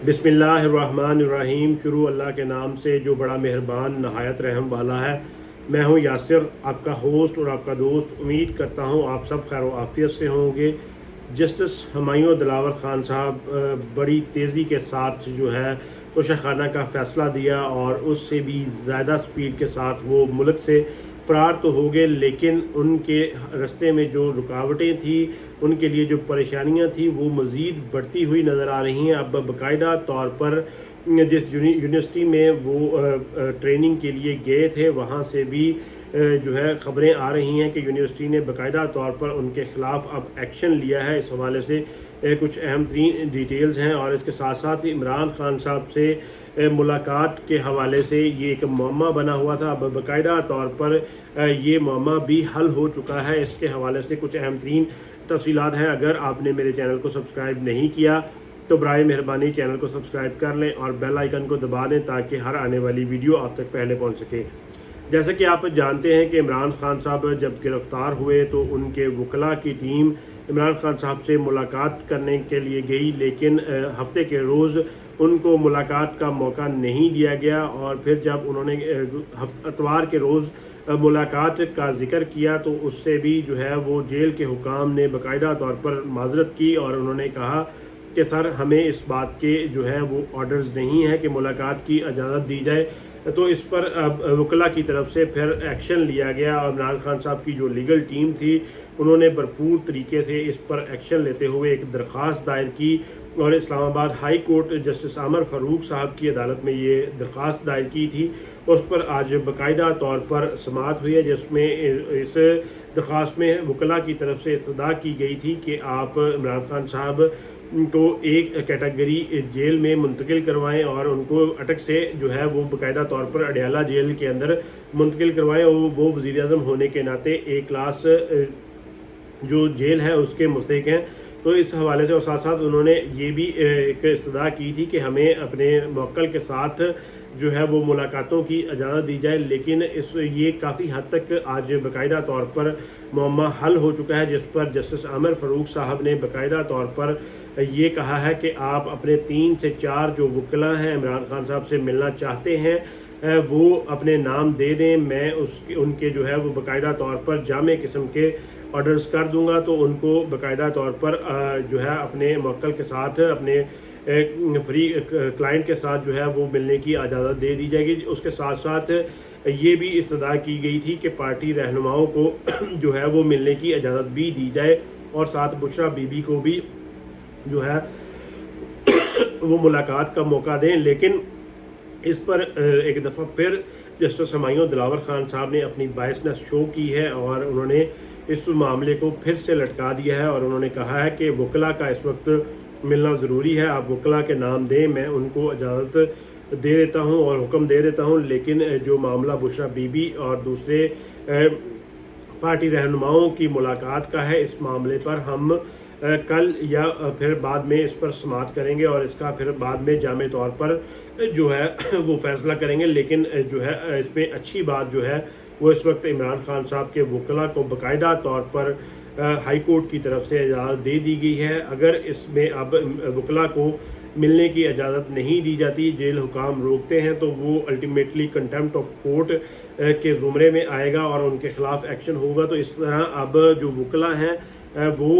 बिस्मिल्लाहिर्रहमानिर्रहीम। शुरू अल्लाह के नाम से जो बड़ा मेहरबान नहायत रहम वाला है। मैं हूं यासिर, आपका होस्ट और आपका दोस्त। उम्मीद करता हूं आप सब खैर व आफियत से होंगे। जस्टिस हुमायूं दिलावर खान साहब बड़ी तेज़ी के साथ जो है तोशाखाना का फ़ैसला दिया और उससे भी ज़्यादा स्पीड के साथ वो मुल्क से फ़रार तो हो गए, लेकिन उनके रास्ते में जो रुकावटें थी, उनके लिए जो परेशानियां थी, वो मज़ीद बढ़ती हुई नज़र आ रही हैं। अब बाकायदा तौर पर जिस यूनिवर्सिटी में वो ट्रेनिंग के लिए गए थे, वहाँ से भी जो है ख़बरें आ रही हैं कि यूनिवर्सिटी ने बाकायदा तौर पर उनके ख़िलाफ़ अब एक्शन लिया है। इस हवाले से कुछ अहम तरीन डिटेल्स हैं और इसके साथ साथ इमरान खान साहब से मुलाकात के हवाले से ये एक मुअम्मा बना हुआ था। अब बाकायदा तौर पर ये मुअम्मा भी हल हो चुका है। इसके हवाले से कुछ अहम तरीन तफसीलात हैं। अगर आपने मेरे चैनल को सब्सक्राइब नहीं किया तो बराए मेहरबानी चैनल को सब्सक्राइब कर लें और बेल आइकन को दबा दें ताकि हर आने वाली वीडियो आप तक पहले पहुंच सके। जैसे कि आप जानते हैं कि इमरान खान साहब जब गिरफ़्तार हुए तो उनके वकला की टीम इमरान खान साहब से मुलाकात करने के लिए गई, लेकिन हफ्ते के रोज़ उनको मुलाकात का मौका नहीं दिया गया। और फिर जब उन्होंने इतवार के रोज़ मुलाकात का जिक्र किया तो उससे भी जो है वो जेल के हुकाम ने बाकायदा तौर पर माजरत की और उन्होंने कहा कि सर, हमें इस बात के जो है वो ऑर्डर्स नहीं है कि मुलाकात की इजाज़त दी जाए। तो इस पर अब वकला की तरफ से फिर एक्शन लिया गया और इमरान खान साहब की जो लीगल टीम थी उन्होंने भरपूर तरीके से इस पर एक्शन लेते हुए एक दरख्वास्त दायर की और इस्लामाबाद हाई कोर्ट जस्टिस आमर फ़ारूक साहब की अदालत में ये दरख्वास्त दायर की थी। उस पर आज बाकायदा तौर पर समाअत हुई है, जिसमें इस दरख्वास्त में वकला की तरफ से इस्तदा की गई थी कि आप इमरान खान साहब को एक कैटेगरी जेल में मुंतकिल करवाएं और उनको अटक से जो है वो बाकायदा तौर पर अडियाला जेल के अंदर मुंतकिल करवाएं और वो वज़ीर-ए-आज़म होने के नाते ए क्लास जो जेल है उसके मुस्तहिक हैं। तो इस हवाले से और साथ साथ उन्होंने ये भी एक इस्तदा की थी कि हमें अपने मुवक्किल के साथ जो है वो मुलाकातों की इजाज़त दी जाए, लेकिन ये काफ़ी हद तक आज बाकायदा तौर पर मुअम्मा हल हो चुका है, जिस पर जस्टिस आमर फ़ारूक साहब ने बाकायदा तौर पर ये कहा है कि आप अपने 3 से 4 जो वकला हैं इमरान खान साहब से मिलना चाहते हैं वो अपने नाम दे दें। मैं उनके जो है वो बाकायदा तौर पर जामे किस्म के ऑर्डर्स कर दूंगा, तो उनको बाकायदा तौर पर जो है अपने मुवक्किल के साथ अपने फ्री क्लाइंट के साथ जो है वो मिलने की इजाज़त दे दी जाएगी। उसके साथ साथ ये भी इस्तदा की गई थी कि पार्टी रहनुमाओं को जो है वो मिलने की इजाज़त भी दी जाए और साथ बुशरा बीबी को भी जो है वो मुलाकात का मौका दें। लेकिन इस पर एक दफ़ा फिर जस्टिस हुमायूं दिलावर खान साहब ने अपनी बायसनेस शो की है और उन्होंने इस मामले को फिर से लटका दिया है और उन्होंने कहा है कि वकला का इस वक्त मिलना ज़रूरी है। आप वकला के नाम दें, मैं उनको इजाज़त दे देता हूं और हुक्म दे देता हूं, लेकिन जो मामला बुशरा बीबी और दूसरे पार्टी रहनुमाओं की मुलाकात का है, इस मामले पर हम कल या फिर बाद में इस पर समाअत करेंगे और इसका फिर बाद में जामे तौर पर जो है वो फैसला करेंगे। लेकिन जो है इसमें अच्छी बात जो है वो इस वक्त इमरान खान साहब के वकला को बाकायदा तौर पर हाई कोर्ट की तरफ से इजाज़त दे दी गई है। अगर इसमें अब वकला को मिलने की इजाज़त नहीं दी जाती, जेल हुकाम रोकते हैं, तो वो अल्टीमेटली कंटेम्प्ट ऑफ कोर्ट के ज़ुमरे में आएगा और उनके ख़िलाफ़ एक्शन होगा। तो इस तरह अब जो वकला हैं वो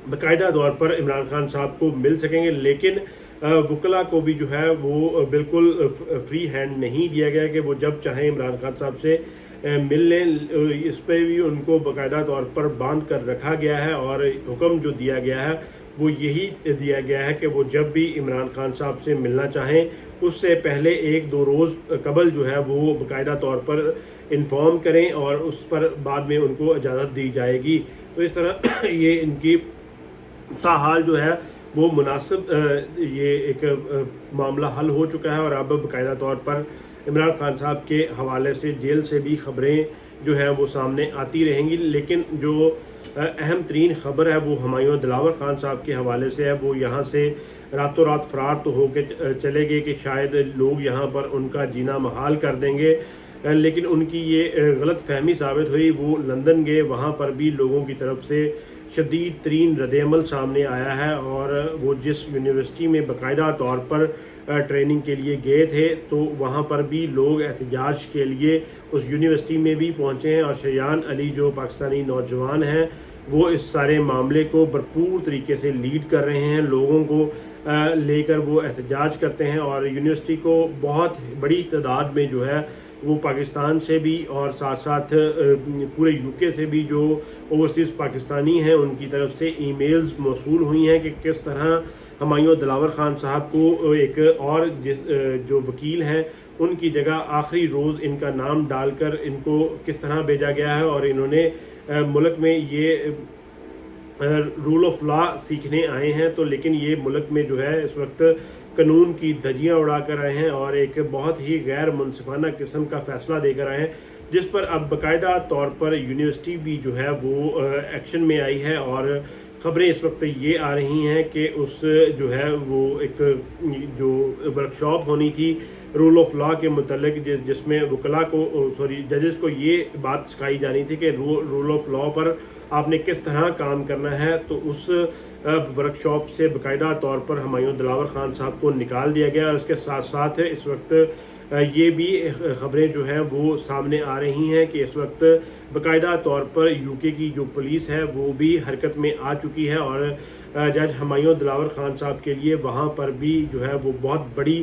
बाकायदा तौर पर इमरान खान साहब को मिल सकेंगे, लेकिन वकला को भी जो है वो बिल्कुल फ्री हैंड नहीं दिया गया कि वो जब चाहें इमरान खान साहब से मिल लें। इस पर भी उनको बाकायदा तौर पर बांध कर रखा गया है और हुक्म जो दिया गया है वो यही दिया गया है कि वो जब भी इमरान खान साहब से मिलना चाहें उससे पहले 1-2 रोज़ कबल जो है वो बाकायदा तौर पर इन्फॉर्म करें और उस पर बाद में उनको इजाज़त दी जाएगी। तो इस तरह ये इनकी ताहाल जो है वो मुनासिब ये एक मामला हल हो चुका है और अब बाकायदा तौर पर इमरान खान साहब के हवाले से जेल से भी खबरें जो है वो सामने आती रहेंगी। लेकिन जो अहम तरीन खबर है वो हुमायूं दिलावर खान साहब के हवाले से है। वो यहाँ से रातों रात फरार तो हो के चले गए कि शायद लोग यहाँ पर उनका जीना महाल कर देंगे, लेकिन उनकी ये गलत फहमी साबित हुई। वो लंदन गए, वहाँ पर भी लोगों की तरफ से شدید ترین رد عمل سامنے آیا ہے، اور وہ جس یونیورسٹی میں باقاعدہ طور پر ٹریننگ کے لیے گئے تھے تو وہاں پر بھی لوگ احتجاج کے لیے اس یونیورسٹی میں بھی پہنچے ہیں، اور شریان علی جو پاکستانی نوجوان ہیں وہ اس سارے معاملے کو بھرپور طریقے سے لیڈ کر رہے ہیں، لوگوں کو لے کر وہ احتجاج کرتے ہیں، اور یونیورسٹی کو بہت بڑی تعداد میں جو ہے وہ پاکستان سے بھی اور ساتھ ساتھ پورے یو کے سے بھی جو اوورسیز پاکستانی ہیں ان کی طرف سے ای میلز موصول ہوئی ہیں کہ کس طرح ہمایوں دلاور خان صاحب کو ایک اور جو وکیل ہیں ان کی جگہ آخری روز ان کا نام ڈال کر ان کو کس طرح بھیجا گیا ہے، اور انہوں نے ملک میں یہ رول آف لا سیکھنے آئے ہیں تو لیکن یہ ملک میں جو ہے اس وقت قانون کی دھجیاں اڑا کر آئے ہیں اور ایک بہت ہی غیر منصفانہ قسم کا فیصلہ دے کر آئے ہیں، جس پر اب باقاعدہ طور پر یونیورسٹی بھی جو ہے وہ ایکشن میں آئی ہے، اور خبریں اس وقت یہ آ رہی ہیں کہ اس جو ہے وہ ایک جو ورکشاپ ہونی تھی رول آف لا کے متعلق جس میں وکلاء کو ججز کو یہ بات سکھائی جانی تھی کہ رول آف لا پر آپ نے کس طرح کام کرنا ہے، تو اس ورکشاپ سے باقاعدہ طور پر ہمایوں دلاور خان صاحب کو نکال دیا گیا، اور اس کے ساتھ ساتھ اس وقت یہ بھی خبریں جو ہیں وہ سامنے آ رہی ہیں کہ اس وقت باقاعدہ طور پر یو کے کی جو پولیس ہے وہ بھی حرکت میں آ چکی ہے، اور جج ہمایوں دلاور خان صاحب کے لیے وہاں پر بھی جو ہے وہ بہت بڑی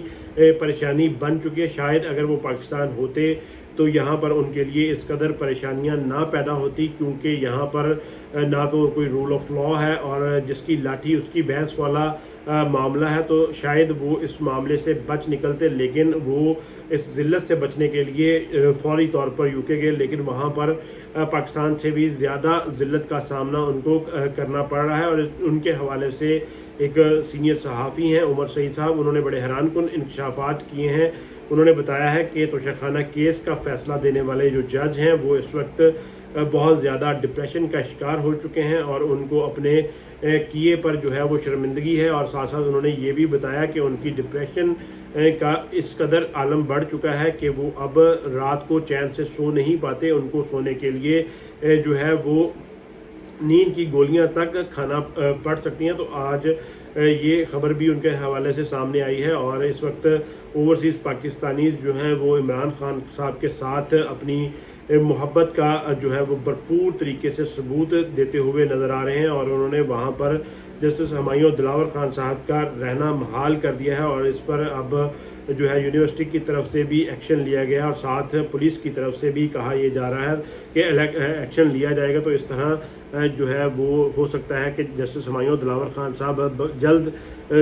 پریشانی بن چکی ہے۔ شاید اگر وہ پاکستان ہوتے تو یہاں پر ان کے لیے اس قدر پریشانیاں نہ پیدا ہوتی، کیونکہ یہاں پر نہ تو کوئی رول آف لا ہے، اور جس کی لاٹھی اس کی بحث والا معاملہ ہے، تو شاید وہ اس معاملے سے بچ نکلتے، لیکن وہ اس ذلت سے بچنے کے لیے فوری طور پر یو کے گئے، لیکن وہاں پر پاکستان سے بھی زیادہ ذلت کا سامنا ان کو کرنا پڑ رہا ہے۔ اور ان کے حوالے سے ایک سینئر صحافی ہیں عمر سعید صاحب، انہوں نے بڑے حیران کن انکشافات کیے ہیں۔ انہوں نے بتایا ہے کہ توشیخانہ کیس کا فیصلہ دینے والے جو جج ہیں وہ اس وقت بہت زیادہ ڈپریشن کا شکار ہو چکے ہیں، اور ان کو اپنے کیے پر جو ہے وہ شرمندگی ہے، اور ساتھ ساتھ انہوں نے یہ بھی بتایا کہ ان کی ڈپریشن کا اس قدر عالم بڑھ چکا ہے کہ وہ اب رات کو چین سے سو نہیں پاتے، ان کو سونے کے لیے جو ہے وہ نیند کی گولیاں تک کھانا پڑ سکتی ہیں۔ تو آج یہ خبر بھی ان کے حوالے سے سامنے آئی ہے، اور اس وقت اوورسیز پاکستانیز جو ہیں وہ عمران خان صاحب کے ساتھ اپنی محبت کا جو ہے وہ بھرپور طریقے سے ثبوت دیتے ہوئے نظر آ رہے ہیں، اور انہوں نے وہاں پر جسٹس ہمایوں دلاور خان صاحب کا رہنا محال کر دیا ہے، اور اس پر اب جو ہے یونیورسٹی کی طرف سے بھی ایکشن لیا گیا، اور ساتھ پولیس کی طرف سے بھی کہا یہ جا رہا ہے کہ ایکشن لیا جائے گا، تو اس طرح جو ہے وہ ہو سکتا ہے کہ جسٹس ہمایوں دلاور خان صاحب جلد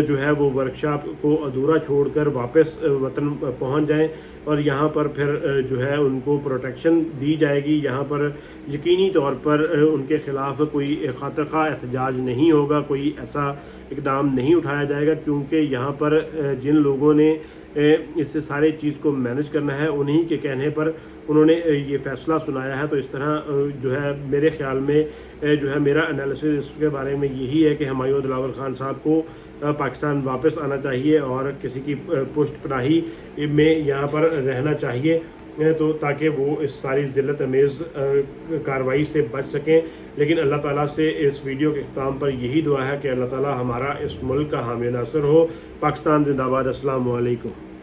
جو ہے وہ ورکشاپ کو ادھورا چھوڑ کر واپس وطن پہنچ جائیں، اور یہاں پر پھر جو ہے ان کو پروٹیکشن دی جائے گی، یہاں پر یقینی طور پر ان کے خلاف کوئی خاطر خواہ احتجاج نہیں ہوگا، کوئی ایسا اقدام نہیں اٹھایا جائے گا، کیونکہ یہاں پر جن لوگوں نے اس سارے چیز کو مینج کرنا ہے انہی کے کہنے پر انہوں نے یہ فیصلہ سنایا ہے۔ تو اس طرح جو ہے میرے خیال میں جو ہے میرا انالیسس اس کے بارے میں یہی ہے کہ ہمایوں دلاور خان صاحب کو پاکستان واپس آنا چاہیے، اور کسی کی پشت پناہی میں یہاں پر رہنا چاہیے، تو تاکہ وہ اس ساری ذلت امیز کارروائی سے بچ سکیں۔ لیکن اللہ تعالیٰ سے اس ویڈیو کے اختتام پر یہی دعا ہے کہ اللہ تعالیٰ ہمارا اس ملک کا حامی ناصر ہو۔ پاکستان زندہ باد۔ السلام علیکم۔